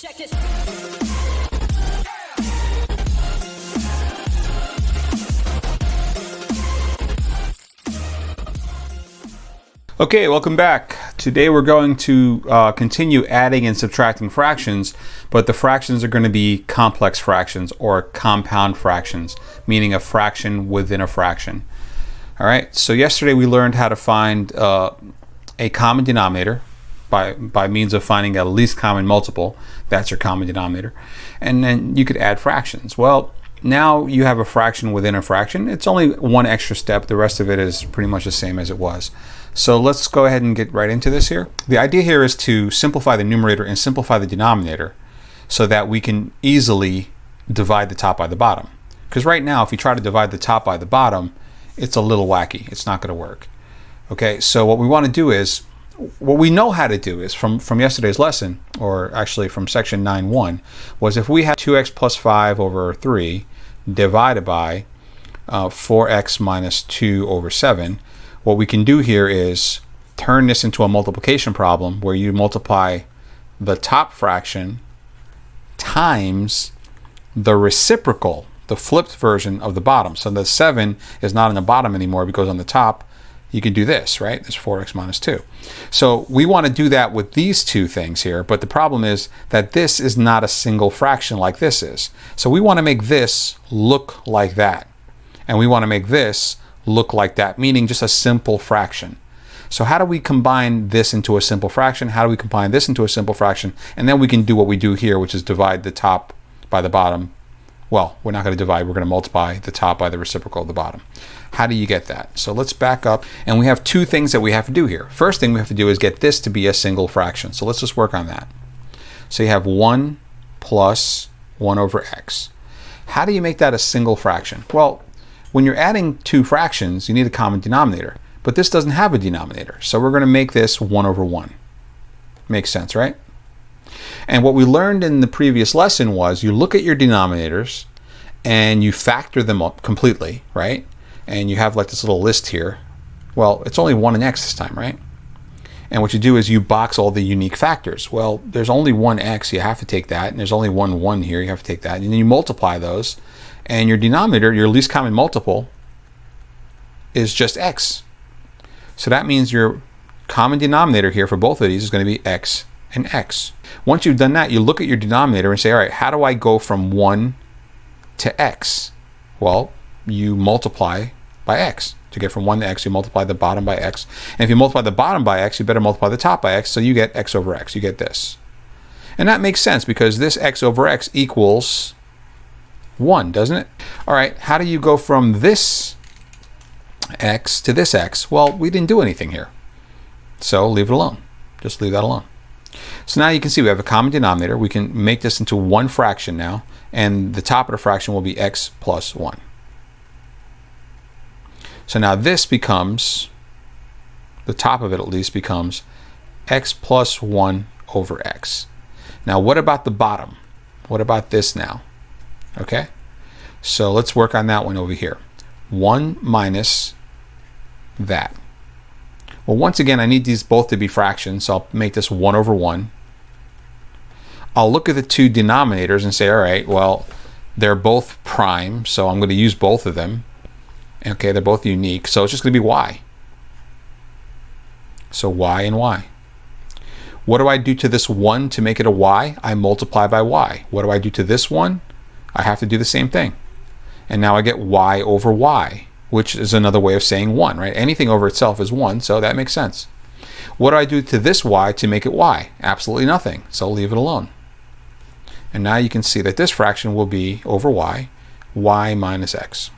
Check it. Okay, welcome back. Today we're going to continue adding and subtracting fractions, but the fractions are going to be complex fractions or compound fractions, meaning a fraction within a fraction. All right, so yesterday we learned how to find a common denominator by means of finding a least common multiple. That's your common denominator. And then you could add fractions. Well, now you have a fraction within a fraction. It's only one extra step. The rest of it is pretty much the same as it was. So let's go ahead and get right into this here. The idea here is to simplify the numerator and simplify the denominator so that we can easily divide the top by the bottom. Because right now, if you try to divide the top by the bottom, it's a little wacky. It's not going to work. Okay, so what we want to do is, what we know how to do is from yesterday's lesson, or actually from section 9.1, was if we had 2x plus 5 over 3 divided by 4x minus 2 over 7, what we can do here is turn this into a multiplication problem where you multiply the top fraction times the reciprocal, the flipped version of the bottom. So the 7 is not on the bottom anymore, it goes on the top. You can do this, right? This 4x minus 2. So we want to do that with these two things here, but the problem is that this is not a single fraction like this is. So we want to make this look like that. And we want to make this look like that, meaning just a simple fraction. So how do we combine this into a simple fraction? How do we combine this into a simple fraction? And then we can do what we do here, which is divide the top by the bottom. Well, we're not going to divide, we're going to multiply the top by the reciprocal of the bottom. How do you get that? So let's back up, and we have two things that we have to do here. First thing we have to do is get this to be a single fraction. So let's just work on that. So you have 1 plus 1 over x. How do you make that a single fraction? Well, when you're adding two fractions, you need a common denominator, but this doesn't have a denominator. So we're going to make this 1 over 1. Makes sense, right? And what we learned in the previous lesson was you look at your denominators and you factor them up completely, right? And you have like this little list here. Well, it's only 1 and x this time, right? And what you do is you box all the unique factors. Well, there's only one x, you have to take that, and there's only one 1 here, you have to take that, and then you multiply those, and your denominator, your least common multiple, is just x. So that means your common denominator here for both of these is going to be x and x. Once you've done that, you look at your denominator and say, all right, how do I go from 1 to x? Well, you multiply by x. To get from 1 to x, you multiply the bottom by x. And if you multiply the bottom by x, you better multiply the top by x, so you get x over x. You get this. And that makes sense because this x over x equals 1, doesn't it? All right, how do you go from this x to this x? Well, we didn't do anything here. So leave it alone. Just leave that alone. So now you can see we have a common denominator. We can make this into one fraction now, and the top of the fraction will be x plus 1. So now this becomes, the top of it at least becomes x plus 1 over x. Now what about the bottom? What about this now? Okay, so let's work on that one over here. 1 minus that. Well, once again, I need these both to be fractions, so I'll make this 1 over 1. I'll look at the two denominators and say, all right, well, they're both prime, so I'm going to use both of them. Okay, they're both unique, so it's just going to be y. So y and y. What do I do to this 1 to make it a y? I multiply by y. What do I do to this one? I have to do the same thing. And now I get y over y, which is another way of saying 1, right? Anything over itself is 1, so that makes sense. What do I do to this y to make it y? Absolutely nothing, so leave it alone. And now you can see that this fraction will be over y minus x.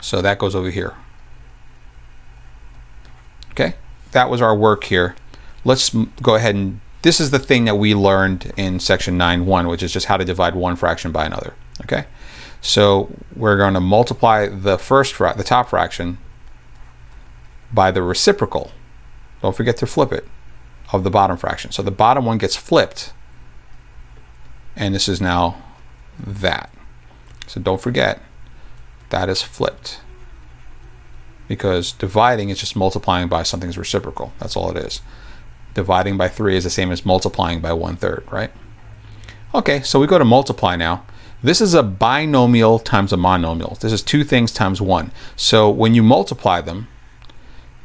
So that goes over here. Okay, that was our work here. Let's go ahead and, this is the thing that we learned in section 9.1, which is just how to divide one fraction by another. Okay, so we're going to multiply the the top fraction by the reciprocal. Don't forget to flip it, of the bottom fraction. So the bottom one gets flipped, and this is now that. So don't forget, that is flipped, because dividing is just multiplying by something's reciprocal. That's all it is. Dividing by 3 is the same as multiplying by 1/3, right? Okay, so we go to multiply now. This is a binomial times a monomial. This is two things times 1. So when you multiply them,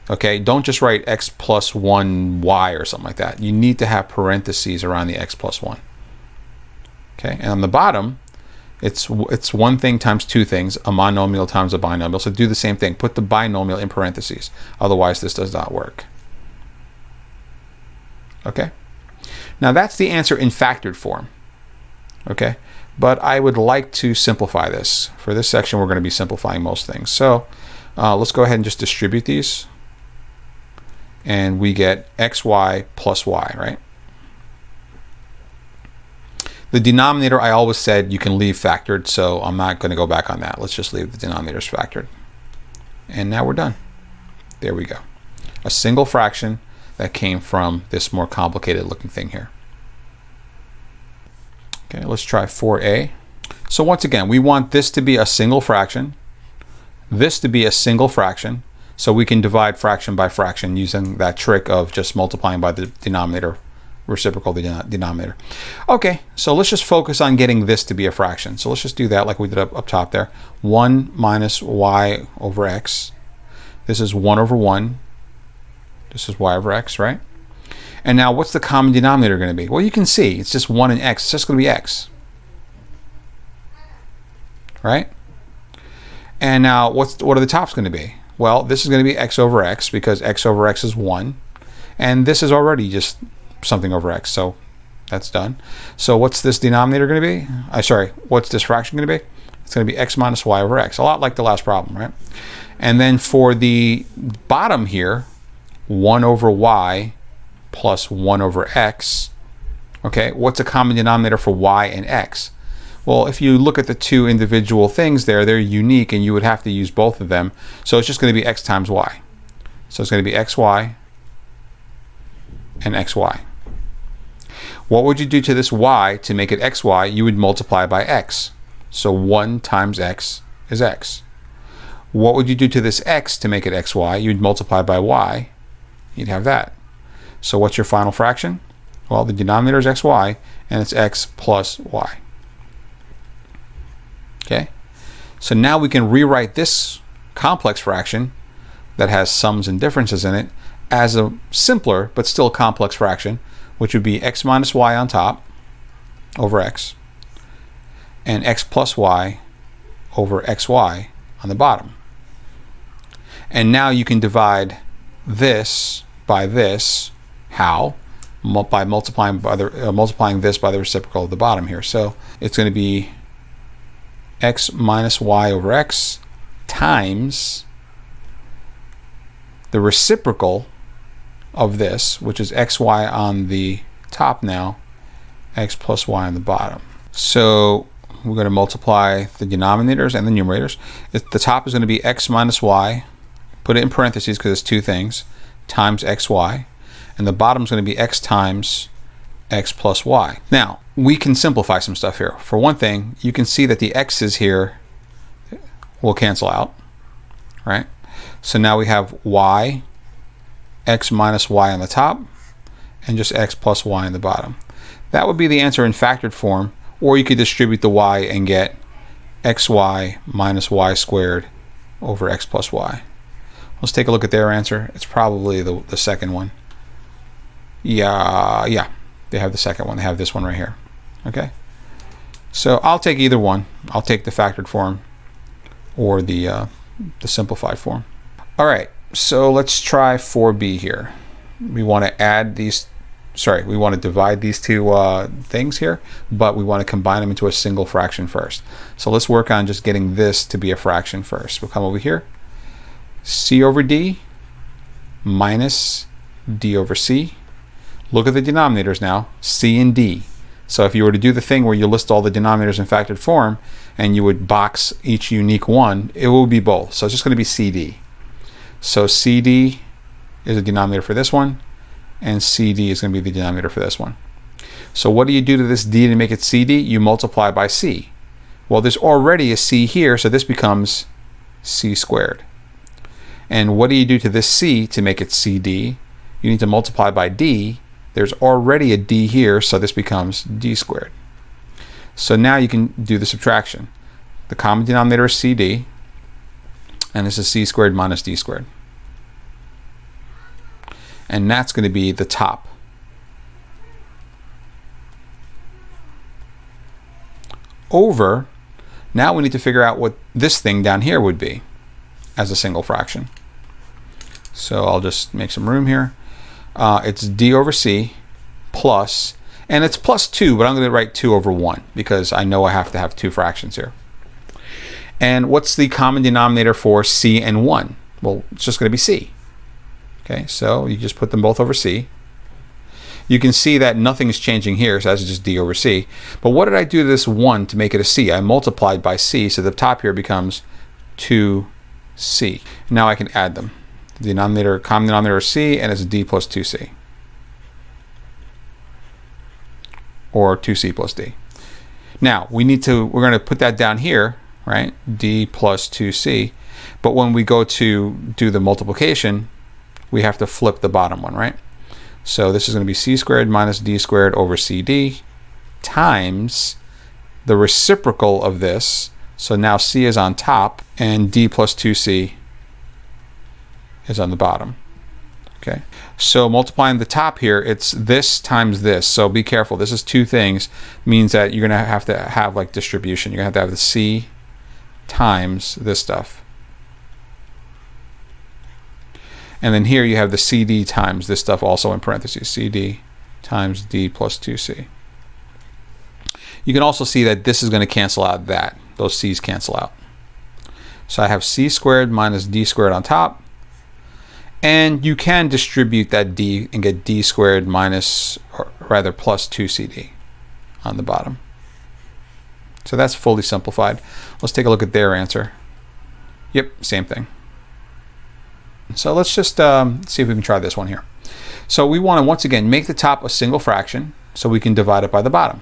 okay, don't just write x plus 1y or something like that. You need to have parentheses around the x plus 1. Okay, and on the bottom, it's one thing times two things, a monomial times a binomial. So do the same thing. Put the binomial in parentheses. Otherwise, this does not work. Okay, now that's the answer in factored form. Okay, but I would like to simplify this. For this section, we're going to be simplifying most things. So let's go ahead and just distribute these. And we get xy plus y, right? The denominator, I always said you can leave factored, so I'm not going to go back on that. Let's just leave the denominators factored. And now we're done. There we go. A single fraction that came from this more complicated looking thing here. Okay, let's try 4a. So once again, we want this to be a single fraction, this to be a single fraction, so we can divide fraction by fraction using that trick of just multiplying by the denominator, reciprocal the denominator. Okay, so let's just focus on getting this to be a fraction. So let's just do that like we did up top there. 1 minus y over x. This is 1 over 1. This is y over x, right? And now what's the common denominator going to be? Well, you can see it's just 1 and x. It's just going to be x. Right? And now what are the tops going to be? Well, this is going to be x over x because x over x is 1. And this is already just something over x. So that's done. So what's this denominator going to be? What's this fraction going to be? It's going to be x minus y over x. A lot like the last problem, right? And then for the bottom here, 1 over y plus 1 over x. Okay, what's a common denominator for y and x? Well, if you look at the two individual things there, they're unique and you would have to use both of them. So it's just going to be x times y. So it's going to be xy and xy. What would you do to this y to make it xy? You would multiply by x. So 1 times x is x. What would you do to this x to make it xy? You'd multiply by y. You'd have that. So what's your final fraction? Well, the denominator is xy, and it's x plus y. Okay? So now we can rewrite this complex fraction that has sums and differences in it as a simpler but still complex fraction, which would be x minus y on top over x, and x plus y over xy on the bottom. And now you can divide this by this. How? By multiplying this by the reciprocal of the bottom here. So it's going to be x minus y over x times the reciprocal of this, which is xy on the top now, x plus y on the bottom. So we're going to multiply the denominators and the numerators. The top is going to be x minus y, put it in parentheses because it's two things, times xy. And the bottom is going to be x times x plus y. Now, we can simplify some stuff here. For one thing, you can see that the x's here will cancel out, right? So now we have y, x minus y on the top, and just x plus y on the bottom. That would be the answer in factored form, or you could distribute the y and get xy minus y squared over x plus y. Let's take a look at their answer. It's probably the second one. Yeah, they have the second one. They have this one right here. Okay, so I'll take either one. I'll take the factored form or the simplified form. All right, so let's try 4b here. We want to add these. We want to divide these two things here, but we want to combine them into a single fraction first. So let's work on just getting this to be a fraction first. We'll come over here. C over d minus d over c. Look at the denominators now, c and d. So if you were to do the thing where you list all the denominators in factored form and you would box each unique one, it will be both. So it's just going to be cd. So cd is a denominator for this one, and cd is going to be the denominator for this one. So what do you do to this d to make it cd? You multiply by c. Well, there's already a c here, so this becomes c squared. And what do you do to this c to make it cd? you need to multiply by d. There's already a d here, so this becomes d squared. So now you can do the subtraction. The common denominator is cd, and this is c squared minus d squared. And that's going to be the top. Over, now we need to figure out what this thing down here would be as a single fraction. So I'll just make some room here. It's d over c plus, and it's plus 2, but I'm going to write 2 over 1 because I know I have to have two fractions here. And what's the common denominator for c and 1? Well, it's just going to be c. Okay, so you just put them both over c. You can see that nothing's changing here, so that's just d over c. But what did I do to this 1 to make it a c? I multiplied by c, so the top here becomes 2c. Now I can add them. The denominator, common denominator is c, and it's d plus 2c. Or 2c plus d. Now, we're going to put that down here, right? d plus 2c. But when we go to do the multiplication, we have to flip the bottom one, right? So this is going to be c squared minus d squared over cd times the reciprocal of this. So now c is on top and d plus 2c is on the bottom. Okay, so multiplying the top here, it's this times this. So be careful. This is two things, means that you're going to have like distribution. You're going to have the c times this stuff. And then here you have the CD times this stuff also in parentheses. CD times D plus 2C. You can also see that this is going to cancel out that. Those C's cancel out. So I have C squared minus D squared on top. And you can distribute that D and get D squared minus, or rather plus 2CD on the bottom. So that's fully simplified. Let's take a look at their answer. Yep, same thing. So let's just see if we can try this one here. So we want to once again make the top a single fraction so we can divide it by the bottom.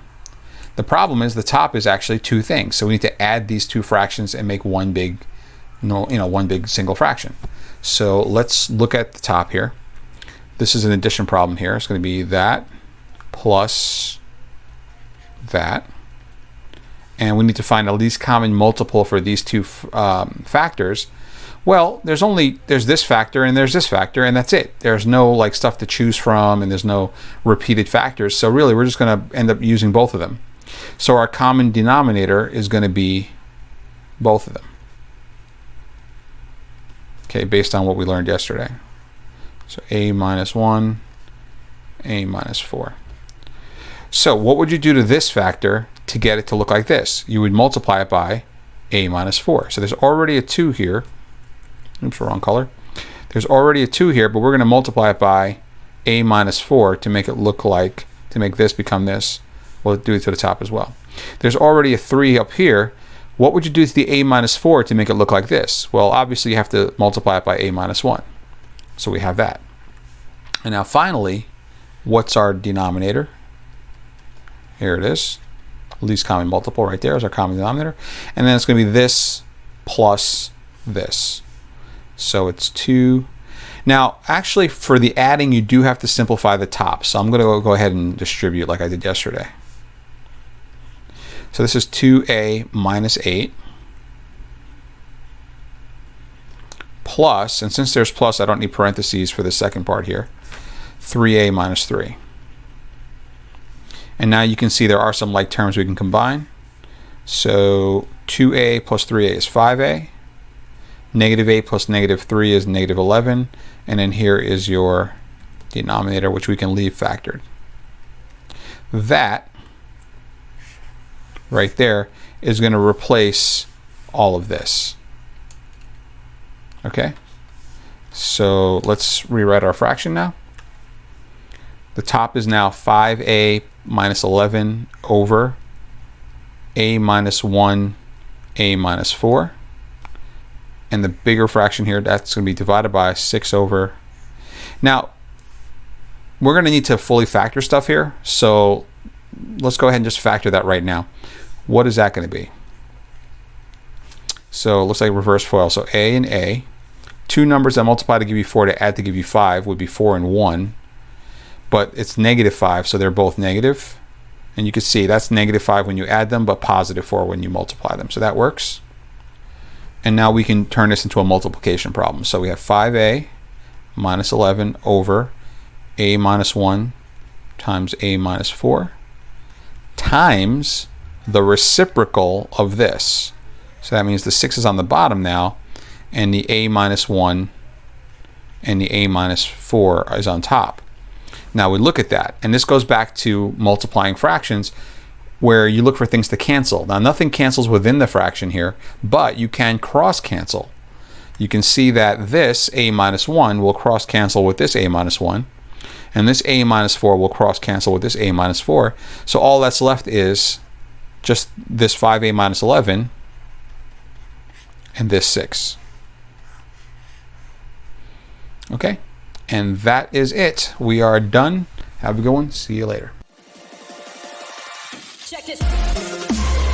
The problem is the top is actually two things, so we need to add these two fractions and make one big, one big single fraction. So let's look at the top here. This is an addition problem here. It's going to be that plus that, and we need to find a least common multiple for these two factors. Well, there's this factor and there's this factor, and that's it. There's no like stuff to choose from, and there's no repeated factors. So really, we're just going to end up using both of them. So our common denominator is going to be both of them. Okay, based on what we learned yesterday. So a minus 1, a minus 4. So what would you do to this factor to get it to look like this? You would multiply it by a minus 4. So there's already a 2 here. Oops, wrong color. There's already a 2 here, but we're going to multiply it by a minus 4 to make it look like, to make this become this. We'll do it to the top as well. There's already a 3 up here. What would you do to the a minus 4 to make it look like this? Well, obviously you have to multiply it by a minus 1. So we have that. And now finally, what's our denominator? Here it is. Least common multiple right there is our common denominator. And then it's going to be this plus this. So it's 2. Now, actually, for the adding, you do have to simplify the top. So I'm going to go ahead and distribute like I did yesterday. So this is 2a minus 8 plus, and since there's plus, I don't need parentheses for the second part here, 3a minus 3. And now you can see there are some like terms we can combine. So 2a plus 3a is 5a. Negative 8 plus negative 3 is negative 11. And then here is your denominator, which we can leave factored. That right there is going to replace all of this. Okay? So let's rewrite our fraction now. The top is now 5a minus 11 over a minus 1, a minus 4. And the bigger fraction here, that's going to be divided by 6 over. Now, we're going to need to fully factor stuff here. So let's go ahead and just factor that right now. What is that going to be? So it looks like reverse FOIL. So a and a two numbers that multiply to give you 4 to add to give you 5 would be 4 and 1. But it's negative 5, so they're both negative. And you can see that's negative 5 when you add them, but positive 4 when you multiply them. So that works. And now we can turn this into a multiplication problem. So we have 5a minus 11 over a minus 1 times a minus 4 times the reciprocal of this. So that means the 6 is on the bottom now, and the a minus 1 and the a minus 4 is on top. Now we look at that, and this goes back to multiplying fractions, where you look for things to cancel. Now nothing cancels within the fraction here, but you can cross cancel. You can see that this a minus 1 will cross cancel with this a minus 1, and this a minus 4 will cross cancel with this a minus 4. So all that's left is just this 5a minus 11 and this 6. Okay, and that is it. We are done. Have a good one. See you later. Check this.